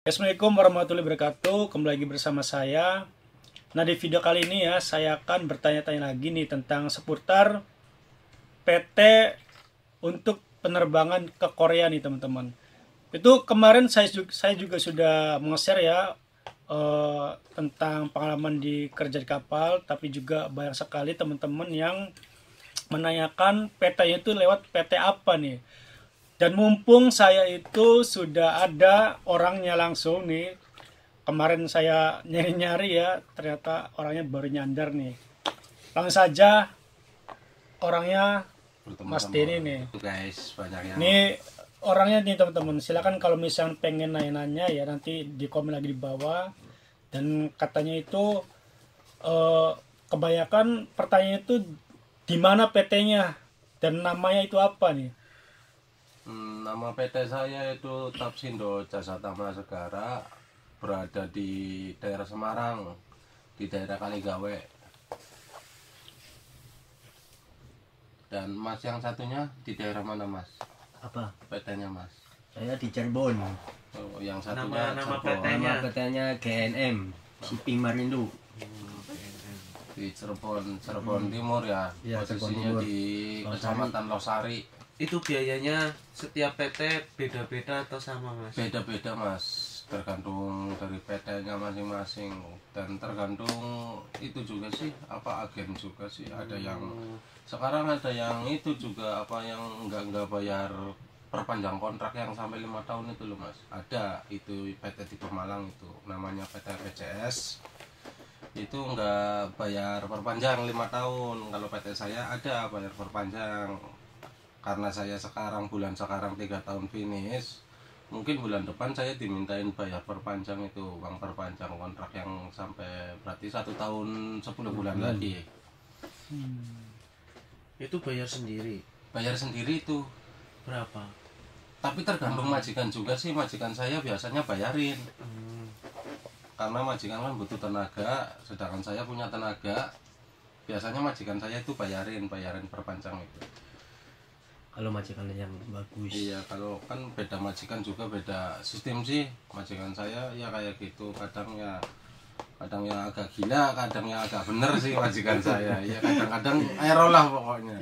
Assalamualaikum warahmatullahi wabarakatuh. Kembali lagi bersama saya. Nah, di video kali ini ya, saya akan bertanya-tanya lagi nih tentang seputar PT untuk penerbangan ke Korea nih, teman-teman. Itu kemarin saya juga sudah nge-share ya tentang pengalaman di kerja di kapal, tapi juga banyak sekali teman-teman yang menanyakan PT-nya itu lewat PT apa nih. Dan mumpung saya itu sudah ada orangnya langsung nih, kemarin saya nyari-nyari ya, ternyata orangnya baru nyandar nih. Langsung saja orangnya Mas Denny nih. Guys, banyak yang Nih orangnya nih teman-teman. Silakan kalau misalnya pengen nanya-nanya ya nanti di komen lagi di bawah. Dan katanya itu kebanyakan pertanyaan itu di mana PT-nya dan namanya itu apa nih? nama PT saya itu Tapsindo Jasa Tama Segara, berada di daerah Semarang, di daerah Kaligawe. Dan Mas yang satunya di daerah mana, Mas? Apa? PT-nya, Mas? Saya di Cirebon. Oh, yang satunya Nama Cirebon. PT-nya. Nama PT-nya GNM Shipping Marindo. Di Cirebon Timur ya. Iya, Cirebon Posisinya Timur. di Kecamatan Losari. Itu biayanya setiap PT beda-beda atau sama, Mas? Beda-beda, Mas, tergantung dari PT-nya masing-masing, dan tergantung itu juga sih apa agen juga sih. Ada yang sekarang ada yang itu juga apa yang enggak bayar perpanjang kontrak yang sampai 5 tahun itu loh, Mas. Ada itu PT di Pemalang itu namanya PT PCS, itu enggak bayar perpanjang 5 tahun. Kalau PT saya ada bayar perpanjang. Karena saya bulan sekarang 3 tahun finish, mungkin bulan depan saya dimintain bayar perpanjang, itu uang perpanjang kontrak yang sampai berarti 1 tahun 10 bulan lagi. Itu bayar sendiri. Bayar sendiri itu, Berapa? tapi tergantung majikan juga sih. Majikan saya biasanya bayarin, karena majikan kan butuh tenaga, sedangkan saya punya tenaga. Biasanya majikan saya itu bayarin perpanjang itu. Kalau majikan yang bagus. Iya, kalau kan beda majikan juga beda sistem sih. Majikan saya ya kayak gitu, kadang ya agak gila, kadang ya agak bener sih majikan saya. Ya kadang-kadang error lah pokoknya.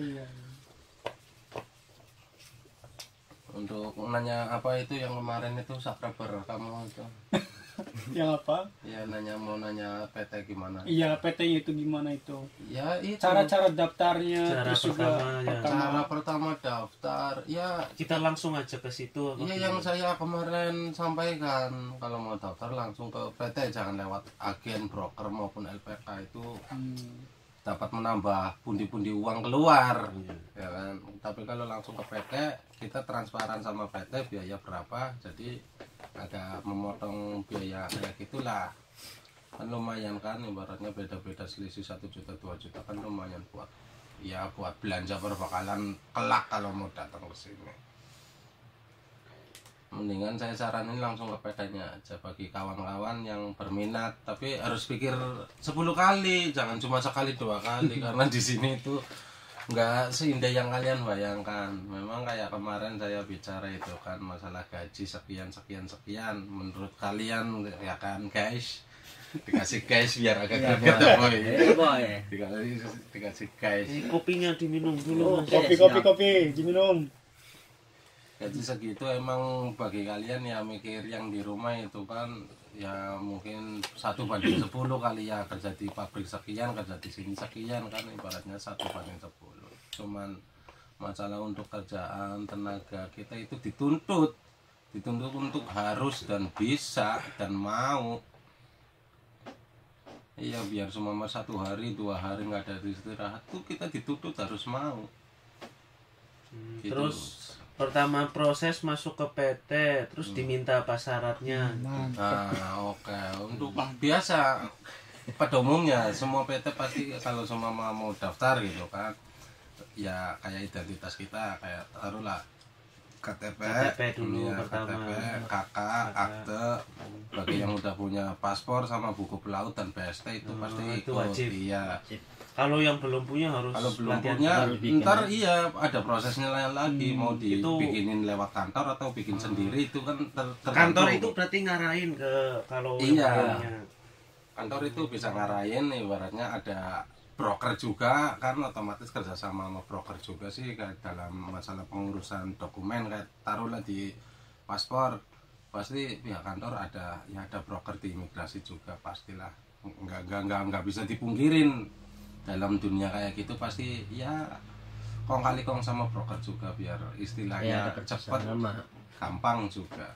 Untuk nanya apa itu yang kemarin itu subscriber kamu itu? Yang apa? Ya mau nanya PT gimana? Iya, PT-nya itu gimana itu? Ya itu. Cara-cara daftarnya, Cara terus juga pertamanya. Cara pertama daftar, ya Kita langsung aja ke situ. apa iya yang gimana? saya kemarin sampaikan, kalau mau daftar langsung ke PT, jangan lewat agen, broker maupun LPK, itu dapat menambah pundi-pundi uang keluar, ya kan. Tapi kalau langsung ke PT, kita transparan sama PT biaya berapa, jadi agak memotong biaya kayak gitulah. Kan lumayan kan, ibaratnya beda-beda selisih 1 juta 2 juta kan lumayan buat belanja perbekalan kelak kalau mau datang ke sini. Mendingan saya saranin langsung ke PT-nya aja bagi kawan-kawan yang berminat, tapi harus pikir 10 kali, jangan cuma sekali 2 kali karena di sini itu nggak seindah yang kalian bayangkan. Memang kayak kemarin saya bicara itu kan masalah gaji sekian, menurut kalian ya kan guys, dikasih guys biar agak greget ya boy. Boy. Dikasih guys. Ini kopinya diminum dulu, Mas. Kopi, diminum. Gaji segitu emang bagi kalian ya mikir yang di rumah itu kan ya mungkin 1/10 kali ya, kerja di pabrik sekian, kerja di sini sekian, kan ibaratnya 1/10. Cuman masalah untuk kerjaan, tenaga kita itu dituntut untuk harus dan bisa dan mau. Iya, biar cuma 1 hari 2 hari nggak ada istirahat tuh kita dituntut harus mau. Gitu. Terus pertama proses masuk ke PT, terus diminta apa syaratnya? Nah, oke. Untuk biasa pada umumnya semua PT pasti kalau semua mau daftar gitu kan, ya kayak identitas kita, kayak taruhlah KTP dulu ya, pertama. KTP, KK, akte, bagi yang udah punya paspor sama buku pelaut dan PST itu pasti itu ikut. wajib. Iya. Kalau yang belum punya harus Kalau belum latihan punya, juga. bikin. ntar iya ada prosesnya lain lagi. Mau itu- dibikinin lewat kantor atau bikin sendiri itu kan Kantor tergantung. itu berarti ngarahin ke kalau yang Iya. punya. Kantor itu bisa ngarahin, ibaratnya ada broker juga kan, otomatis kerjasama sama broker juga sih kayak dalam masalah pengurusan dokumen, kayak taruhlah di paspor pasti pihak kantor ada broker di imigrasi juga pastilah, nggak bisa dipungkirin dalam dunia kayak gitu pasti ya kong kali kong sama broker juga biar Ya, istilahnya ada cepat kerjasama. gampang juga.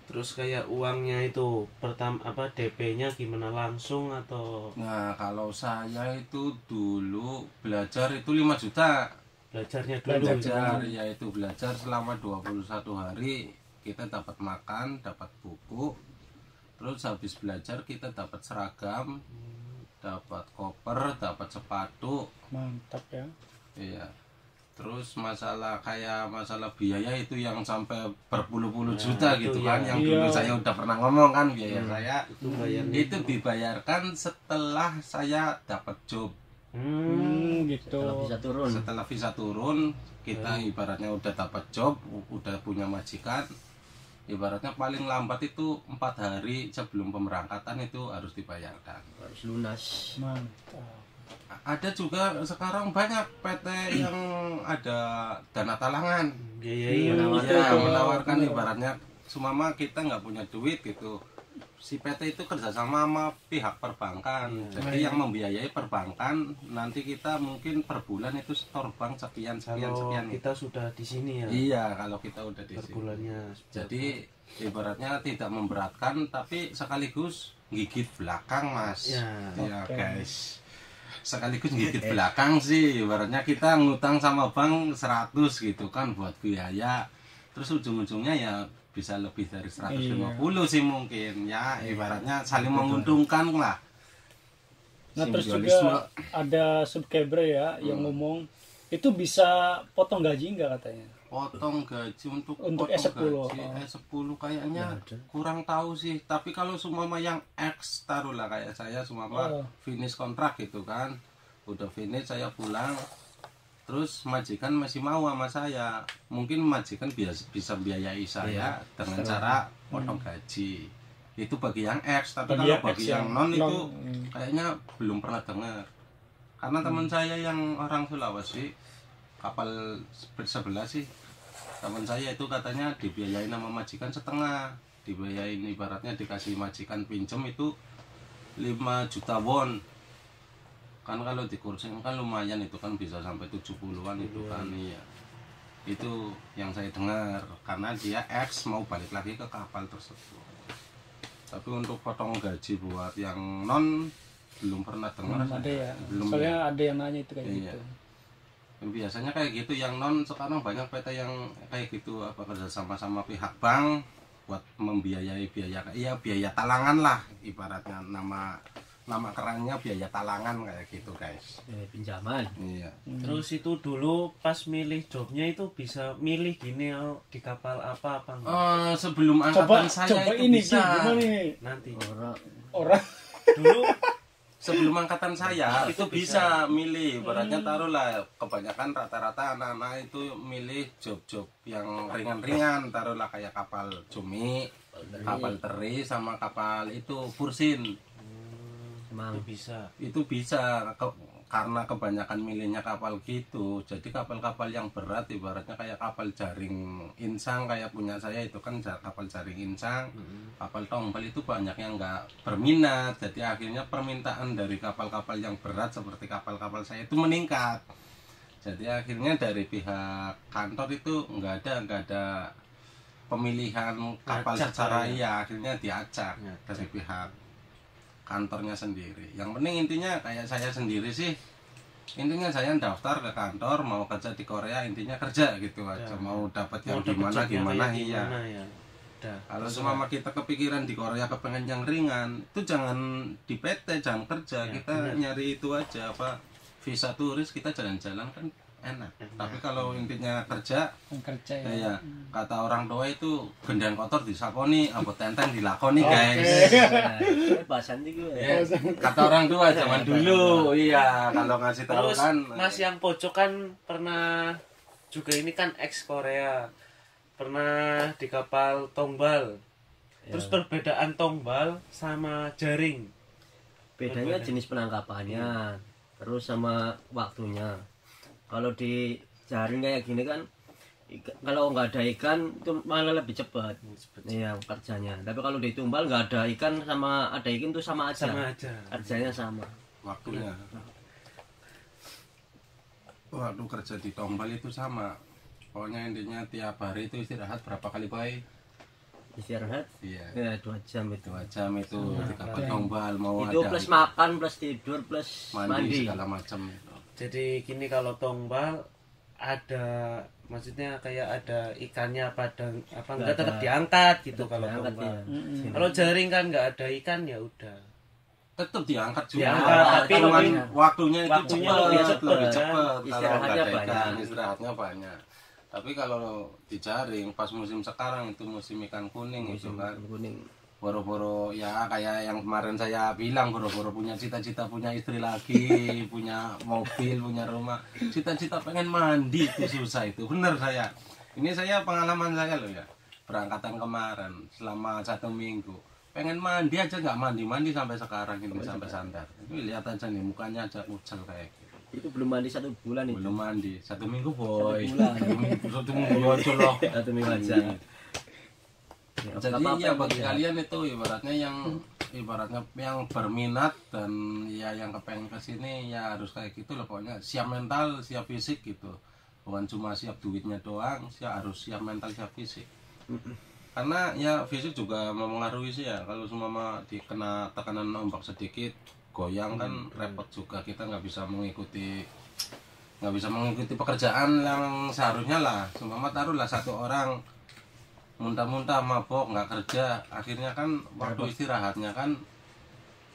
Terus kayak uangnya itu pertama apa DP-nya gimana, langsung atau Nah, kalau saya itu dulu belajar itu 5 juta. belajarnya dulu? Belajar, yaitu belajar selama 21 hari. Kita dapat makan, dapat buku. Terus habis belajar kita dapat seragam, dapat koper, dapat sepatu. Mantap ya. Iya. Terus masalah biaya itu yang sampai berpuluh-puluh juta itu gitu ya. kan, yang dulu Iya. saya udah pernah ngomong kan biaya saya Itu bayarnya. itu dibayarkan setelah saya dapat job. Gitu. Kalau bisa turun. Setelah visa turun kita ibaratnya udah dapat job, udah punya majikan, ibaratnya paling lambat itu 4 hari sebelum pemberangkatan itu harus dibayarkan. Harus lunas. Mantap. Ada juga sekarang banyak PT yang ada dana talangan. Biayain. Menawarkan. Ya, Itu, menawarkan bener. ibaratnya sumama kita nggak punya duit gitu, si PT itu kerjasama sama pihak perbankan. Jadi yang membiayai perbankan, nanti kita mungkin per bulan itu setor bank sekian Kalau sekian. kita sudah di sini ya, Iya, kalau kita udah di per sini. bulannya. Jadi ibaratnya tidak memberatkan, tapi sekaligus gigit belakang, Mas. Ya. Ya, Oke. guys. Sekaligus gigit belakang sih, ibaratnya kita ngutang sama bank 100 gitu kan buat biaya. Terus ujung-ujungnya ya bisa lebih dari 150 sih mungkin ya, ibaratnya saling menguntungkan lah. Nah, terus Simbiolisme. juga ada subscriber ya yang ngomong itu bisa potong gaji nggak katanya? Potong gaji untuk Untuk potong S10. gaji S10 kayaknya kurang tahu sih, tapi kalau sumama yang X taruhlah kayak saya sumama Oh. finish kontrak gitu kan, udah finish saya pulang, terus majikan masih mau sama saya, mungkin majikan bisa biayai saya dengan cara potong gaji. Itu bagi yang X, tapi Bagi kalau yang bagi X yang yang non itu non, kayaknya belum pernah dengar. Karena teman saya yang orang Sulawesi, kapal sebelah sih, teman saya itu katanya dibiayain sama majikan setengah, dibiayain ibaratnya dikasih majikan pinjem itu 5 juta won. Kan kalau dikursin kan lumayan itu kan bisa sampai 70-an itu kan, iya. Itu yang saya dengar, karena dia X mau balik lagi ke kapal tersebut. Tapi untuk potong gaji buat yang non belum pernah dengar. Belum ada ya. Belum Soalnya ya. ada yang nanya itu kayak Iya. gitu. Biasanya kayak gitu yang non, sekarang banyak PT yang kayak gitu, apa kerja sama pihak bank buat membiayai biaya talangan lah, ibaratnya nama kerennya biaya talangan kayak gitu guys. Pinjaman. Iya. Terus itu dulu pas milih jobnya itu bisa milih gini, oh, di kapal apa enggak? Sebelum angkatan saya Coba itu ini bisa. Ki, gimana nih Nanti orang dulu Sebelum angkatan saya itu bisa milih, ibaratnya taruhlah kebanyakan rata-rata anak-anak itu milih job-job yang ringan-ringan, taruhlah kayak kapal cumi, kapal teri sama kapal itu pursin. Emang itu bisa. Karena kebanyakan milihnya kapal gitu, jadi kapal-kapal yang berat ibaratnya kayak kapal jaring insang kayak punya saya itu kan kapal jaring insang, kapal tombol itu banyak yang nggak berminat, jadi akhirnya permintaan dari kapal-kapal yang berat seperti kapal-kapal saya itu meningkat. Jadi akhirnya dari pihak kantor itu nggak ada pemilihan kapal Acak secara ya. akhirnya diacak Ngacak. dari pihak kantornya sendiri. Yang penting intinya kayak saya sendiri sih, intinya saya daftar ke kantor mau kerja di Korea, intinya kerja gitu aja, mau dapat yang Mau dapet gimana jobnya gimana kayak iya. gimana ya. Udah. Kalau semua kita kepikiran di Korea kepengen yang ringan, itu jangan di PT, jangan kerja, Ya, kita benar. nyari itu aja apa visa turis, kita jalan-jalan kan enak. Tapi kalau intinya kerja kerja ya. ya kata orang tua itu gendang kotor disakoni, ambot tenteng dilakoni guys. Bahasan itu Ya, kata orang tua zaman dulu, iya kalau ngasih tahu Terus kan. Mas yang pojok kan pernah juga ini kan ex Korea. Pernah di kapal Tongbal. Terus perbedaan Tongbal sama jaring. bedanya jenis penangkapannya, terus sama waktunya. Kalau di jaring kayak gini kan, kalau nggak ada ikan itu malah lebih cepat. Iya kerjanya. Tapi kalau di tumbal nggak ada ikan sama ada ikan itu sama aja. Sama aja. Kerjanya sama. Waktunya. Waktu kerja di Tombal itu sama. Pokoknya intinya tiap hari itu istirahat berapa kali boy? Istirahat. Iya. Ya 2 jam itu. 2 jam itu di kapal Tombal mau Itu ada plus makan, plus tidur, plus mandi mandi. segala macam itu. Jadi gini kalau Tongbal ada maksudnya kayak ada ikannya pada apa enggak tetap diangkat gitu kalau Diangkat, Tongbal. ya. Kalau jaring kan nggak ada ikan ya udah. Tetap diangkat juga. Diangkat, tapi cuman lebih- waktunya itu waktunya cepat, lebih cepat, lebih kan? cepat. Kalau Istirahatnya nggak ada ikan, banyak. istirahatnya banyak. Tapi kalau di jaring pas musim sekarang itu musim ikan kuning itu kan. Kuning. Boro-boro ya kayak yang kemarin saya bilang, boro-boro punya cita-cita punya istri lagi, punya mobil, punya rumah, cita-cita pengen mandi itu susah itu, bener saya. Ini saya pengalaman saya loh ya, berangkatan kemarin selama 1 minggu, pengen mandi aja nggak mandi sampai sekarang ini sampai sandar. Ini lihat aja nih mukanya aja ucel kayak gitu. Itu belum mandi 1 bulan itu. Belum mandi 1 minggu boy. 1 bulan. 1 minggu aja loh. 1 minggu aja. Ya, Jadi apa-apa ya yang bagi bisa. kalian itu ibaratnya yang berminat dan ya yang kepengen kesini ya harus kayak gitu loh, pokoknya siap mental siap fisik gitu, bukan cuma siap duitnya doang, harus siap mental siap fisik. Karena ya fisik juga mempengaruhi sih ya, kalau semua dikena tekanan ombak sedikit goyang kan repot juga, kita nggak bisa mengikuti pekerjaan yang seharusnya lah. Semua taruhlah satu orang muntah-muntah mabok nggak kerja, akhirnya kan waktu istirahatnya kan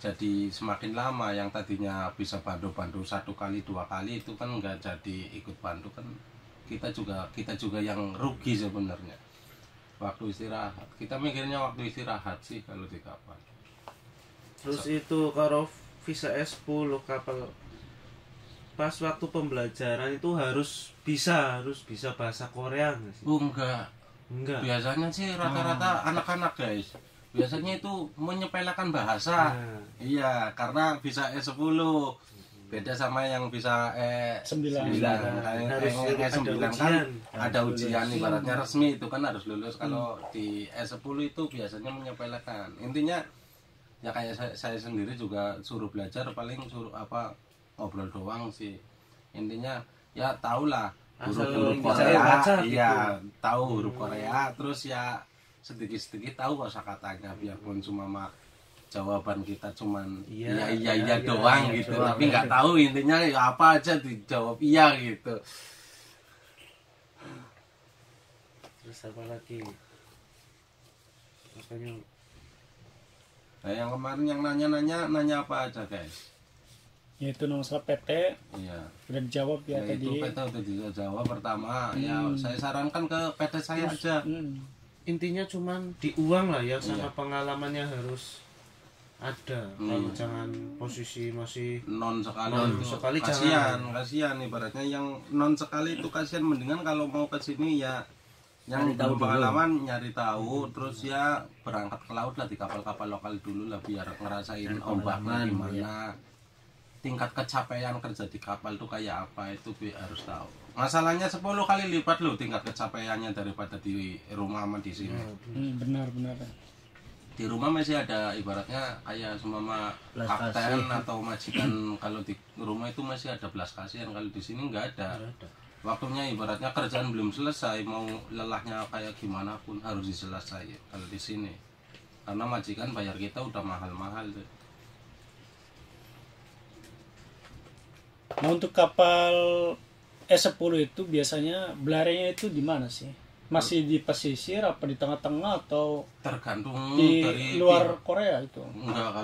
jadi semakin lama. Yang tadinya bisa bantu 1 kali 2 kali itu kan nggak jadi ikut bantu kan, kita juga yang rugi sebenarnya. Waktu istirahat kita mikirnya waktu istirahat sih kalau di kapal. Terus itu kalau visa S10 kapal pas waktu pembelajaran itu harus bisa bahasa Korea nggak sih? Enggak, Enggak. biasanya sih rata-rata anak-anak guys biasanya itu menyepelekan bahasa. Nah. Iya, karena bisa E10 beda sama yang bisa E9. Harus ada E9 kan ujian. ada ujian ibaratnya resmi, itu kan harus lulus. Kalau di E10 itu biasanya menyepelekan. Intinya ya kayak saya sendiri juga suruh belajar, paling suruh ngobrol doang sih. Intinya ya tahulah huruf-huruf Asal Korea, baca iya gitu. tahu huruf Korea, terus ya sedikit-sedikit tahu kosakatanya, biarpun cuma jawaban kita cuman iya doang gitu, doang. tapi nggak tahu intinya ya apa aja dijawab iya gitu. Terus apa lagi? Makanya Nah, yang kemarin yang nanya apa aja guys? Yaitu nomor salah PT Iya. udah dijawab ya, Ya, itu tadi. PT udah dijawab pertama. Ya saya sarankan ke PT saya aja. intinya cuman di uang lah ya, sama Iya. pengalamannya harus ada. Kalau jangan posisi masih Non sekali, Non itu sekali kasihan ibaratnya yang non sekali itu kasihan. Mendingan kalau mau ke sini ya yang Nyari tahu belum pengalaman nyari tahu, terus ya berangkat ke laut lah di kapal-kapal lokal dulu lah biar ngerasain ombaknya gimana, tingkat kecapaian kerja di kapal tuh kayak apa, itu harus tahu. Masalahnya 10 kali lipat loh tingkat kecapaiannya daripada di rumah sama di sini. Benar-benar. Di rumah masih ada ibaratnya kayak semama Belas kapten kasih. atau majikan. Kalau di rumah itu masih ada belas kasihan, kalau di sini nggak ada. Waktunya ibaratnya kerjaan belum selesai, mau lelahnya kayak gimana pun harus diselesaikan kalau di sini, karena majikan bayar kita udah mahal-mahal tuh. Nah, untuk kapal S10 itu biasanya belarainya itu di mana sih? Masih di pesisir apa di tengah-tengah atau Tergantung di dari luar Korea itu? enggak,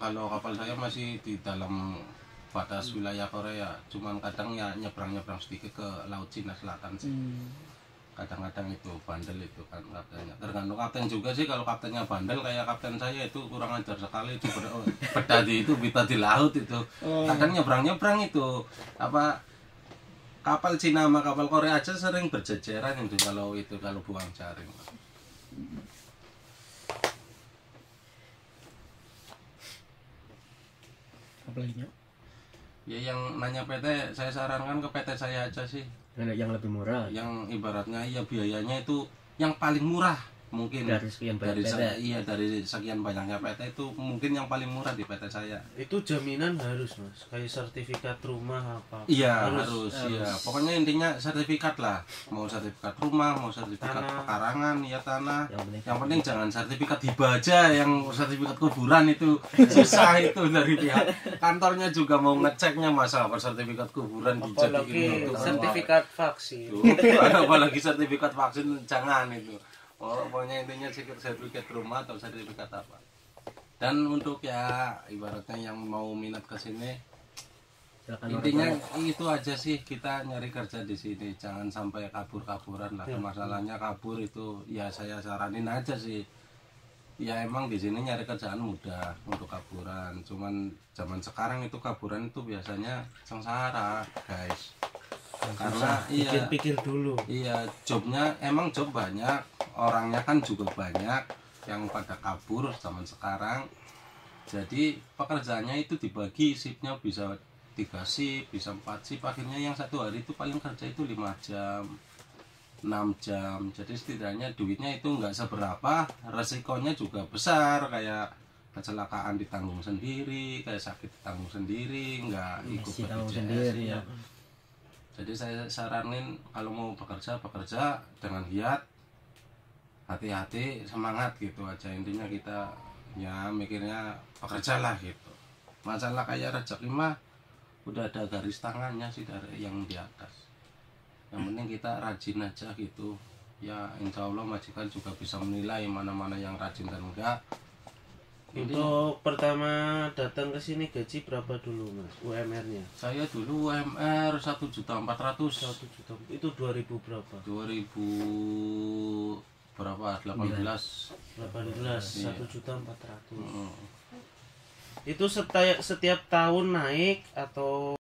kalau kapal saya masih di dalam batas wilayah Korea, cuman kadang ya nyebrang sedikit ke Laut Cina Selatan sih. Kadang-kadang itu bandel itu kan kaptennya, tergantung kapten juga sih. Kalau kaptennya bandel kayak kapten saya itu kurang ajar sekali itu, beda di itu beda di laut itu. Kadang nyebrang itu apa, kapal Cina sama kapal Korea aja sering berjejeran itu kalau buang jaring. Apalagi Ya yang nanya PT, saya sarankan ke PT saya aja sih. yang lebih murah Yang ibaratnya ya biayanya itu yang paling murah mungkin dari sekian banyak PT. dari sekian banyaknya PT itu mungkin yang paling murah di PT saya. Itu jaminan harus mas, kayak sertifikat rumah apa? Iya harus. Iya. Pokoknya intinya sertifikat lah. Mau sertifikat rumah, mau sertifikat Tanah. pekarangan, ya tanah. Yang Yang penting jangan sertifikat hibah aja, yang sertifikat kuburan itu susah itu dari pihak kantornya juga mau ngeceknya, masa sertifikat kuburan Apalagi dijadiin untuk sertifikat vaksin. apalagi sertifikat vaksin jangan itu. Pokoknya intinya sertifikat rumah atau sertifikat apa. Dan untuk ya ibaratnya yang mau minat ke sini, intinya itu aja sih, kita nyari kerja di sini jangan sampai kabur-kaburan lah. Masalahnya kabur itu ya saya saranin aja sih. Ya emang di sini nyari kerjaan mudah untuk kaburan. Cuman zaman sekarang itu kaburan itu biasanya sengsara, guys. Karena Pikir-pikir dulu. iya jobnya emang job banyak, orangnya kan juga banyak yang pada kabur zaman sekarang. Jadi pekerjaannya itu dibagi, shiftnya bisa 3 shift, bisa 4 shift. Akhirnya yang satu hari itu paling kerja itu 5 jam 6 jam. Jadi setidaknya duitnya itu nggak seberapa, resikonya juga besar, kayak kecelakaan ditanggung sendiri, kayak sakit ditanggung sendiri, nggak ikut tanggung BPJS sendiri ya. ya. Jadi saya saranin kalau mau bekerja dengan giat, hati-hati, semangat gitu aja. Intinya kita ya mikirnya bekerja lah gitu. Masalah kayak rezeki mah udah ada garis tangannya sih dari yang di atas. Yang penting kita rajin aja gitu. Ya insya Allah majikan juga bisa menilai mana-mana yang rajin dan enggak. Untuk pertama datang ke sini gaji berapa dulu mas? UMR-nya? Saya dulu UMR 1.400.000. 1 juta. Itu 2000 berapa? 2000 berapa? 18. 18. Iya. 1.400.000. Mm. Itu setiap tahun naik atau